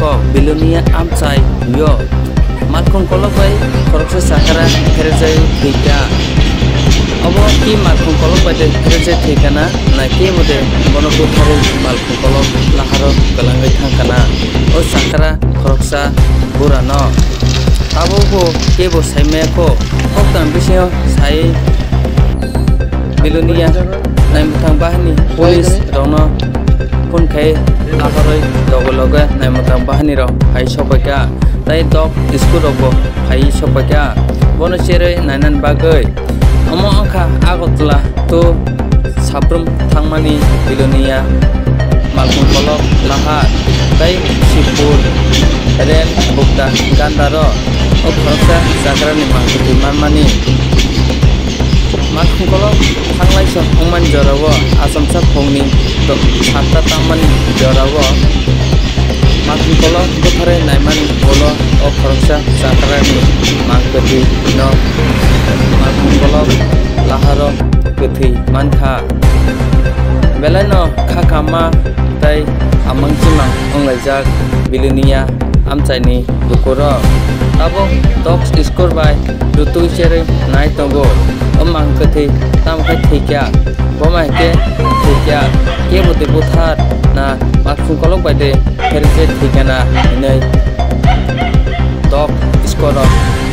ko bilunia amcai yo malkung kolok bai koroksa sakara kerjai thika abo ki malkung kolok bai de kerjai thika na ke mode bono puthare malkung kolok laharo galangai thangkana o sakara koroksa burano abo bo ke bo saime ko oktan bisyo sai bilunia naim thang bahani police rono phone khai ahoroi logo naim thang bahani ro hai sopaka tai dog school robo hai sopaka bono chere nanan bagai amo angka agotla to sabrum thangmani bilunia malkung kolok laha tai sipur rel bukta gandaro o khoroksa sakrani mangkuti manmani malkung kolok thanglai sa phongman jorawo asamsa phongni to satta tangmani jorawo malkung kolok buthare naimani bolo o khoroksa sakrani mangkuti no malkung kolok laharo kuthi mankha belano khakama tai amang chimang onglajak bilunia amchaini dukoro abo dogs score by rutu chere nai tongo amang kuthi tamkai thikya bomai ke thikya ke bote buthar na malkung kolok bade ferje thikana nei dog score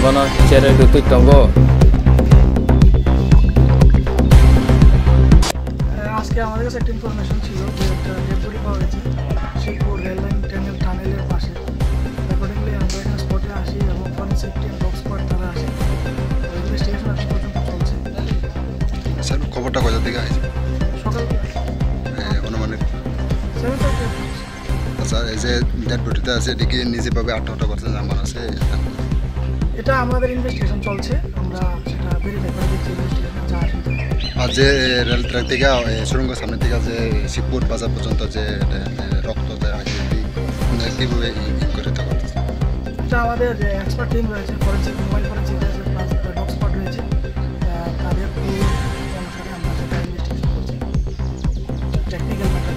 bono chere rutu tongo আজকে আমাদের কাছে একটা information ছিল যে একটা dead body পাওয়া গেছে Shibpur rail line টানেলের পাশে। অ্যাকর্ডিংলি আমরা এখানে স্পটে আসি এবং ফরেনসিক টিম ডগ স্পট তারা আসে। ইনভেস্টিগেশন এখন পর্যন্ত চলছে। স্যার খবরটা কোথা থেকে আসছে? সকাল অনুমানিক 7:30। আচ্ছা, এই যে ডেড বডিটা আছে এটা কি নিজেভাবে আত্মহত্যা করছে জামান আছে? এটা আমাদের ইনভেস্টিগেশন চলছে, আমরা সেটা ভেরিফাই করে দেখছি ইনভেস্টিগেশন যা আসবে। আর যে রেল ট্র্যাক থেকে সুরঙ্গ সামনে থেকে যে শিবপুর বাজার পর্যন্ত যে রক্ত কীভাবে করে থাকা এটা আমাদের যে এক্সপার্ট টিম রয়েছে, ফরেনসিক মোবাইল ফরেনসিক রয়েছে, প্লাস ডগ স্পট রয়েছে, তাদের অনুসারে আমরা সেটা ইনভেস্টিগেশন করছি। টেকনিক্যাল ম্যাটার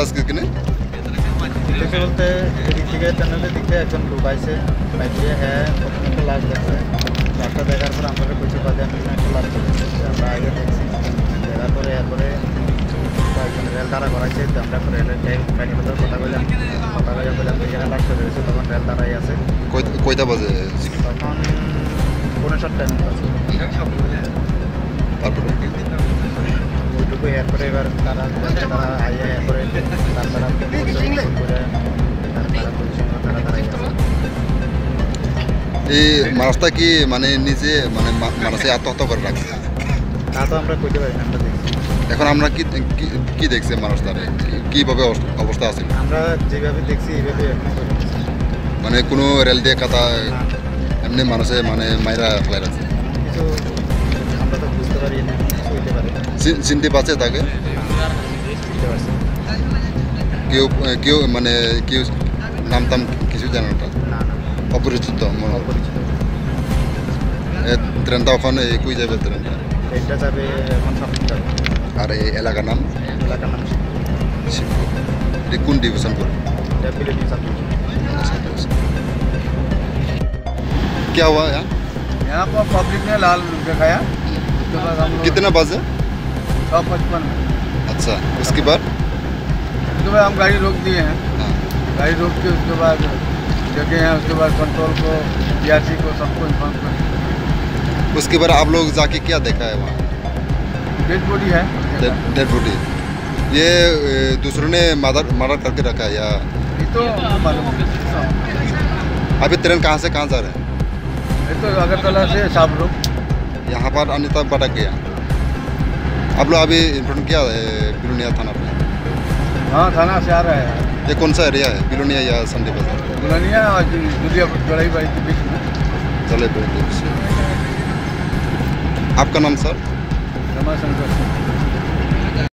আজকে কিনে দেখতে বলতে এদিক থেকে টানেলের দিক থেকে একজন লোক আইসে বাইকে হ্যাঁ প্রথমে একটা লাশ দেখছে। লাশটা দেখার পর আমরা কিছু বাদে আমি একটা লাশ চলেছে আমরা আগে দেখছি। দেখার পরে এরপরে কয়েকজন রেল দ্বারা করাইছে, তো আমরা রেলের ট্রেনের ভেতরে কথা বললাম যেখানে লাশ চলে গেছে তখন রেল দ্বারাই আছে। কয়টা বাজে? তখন 7:30 আছে। তারপরে ওইটুকু এরপরে এবার তারা আইয়া এরপরে তারা করে তারা দাঁড়াই আছে। এই মানুষটা কি মানে নিজে মানে মানুষে আত্মহত্যা করে রাখছে? তা তো আমরা কইতে পারি না, আমরা দেখছি। এখন আমরা কি দেখছি মানুষটারে কিভাবে অবস্থা আছে? আমরা যেভাবে দেখছি এইভাবে এখন মানে কোনো রেল দিয়ে কাটা এমনি মানুষে মানে মাইরা ফেলাই রাখছে। কিছু আমরা তো বুঝতে পারি না, কিছু হইতে পারে। চিনতে পারছে তাকে? বুঝতে পারছি। কেউ মানে কেউ নাম টাম কিছু জানে না? না না, অপরিচিত অপরিচিত। ট্রেনটা ওখানে কই যাবে? ট্রেনটা যাবে এখন সপ্তাহ। আর এই এলাকার নাম? এলাকার নাম শিবপুর। এটা কোন ডিভিশন করে? क्या हुआ यहाँ पर पब्लिक ने लाल दिखाया। कितना बजे? 6:55 में। अच्छा, उसके बाद हम गाड़ी रोक दिए हैं। हाँ। गाड़ी रोक के उसके बाद जगह हैं, उसके बाद कंट्रोल को DRC को सबको इन्फॉर्म कर। उसके बाद आप लोग जाके क्या देखा है वहाँ? डेड बॉडी है। डेड बॉडी ये दूसरों ने मर्डर करके रखा है या? ये तो मालूम है। अभी ट्रेन कहाँ से कहाँ जा रहे हैं? ये तो अगरतला से शाहरुख यहाँ पर अन्य तक भटक गया। आप लोग अभी इन्फॉर्म किया बिलोनिया थाना पे? हाँ, थाना से आ रहा है। ये कौन सा एरिया है, बिलोनिया या संडे बाजार? बिलोनिया और जड़ई बाड़ी के बीच में। चले आपका नाम सर? रमाशंकर।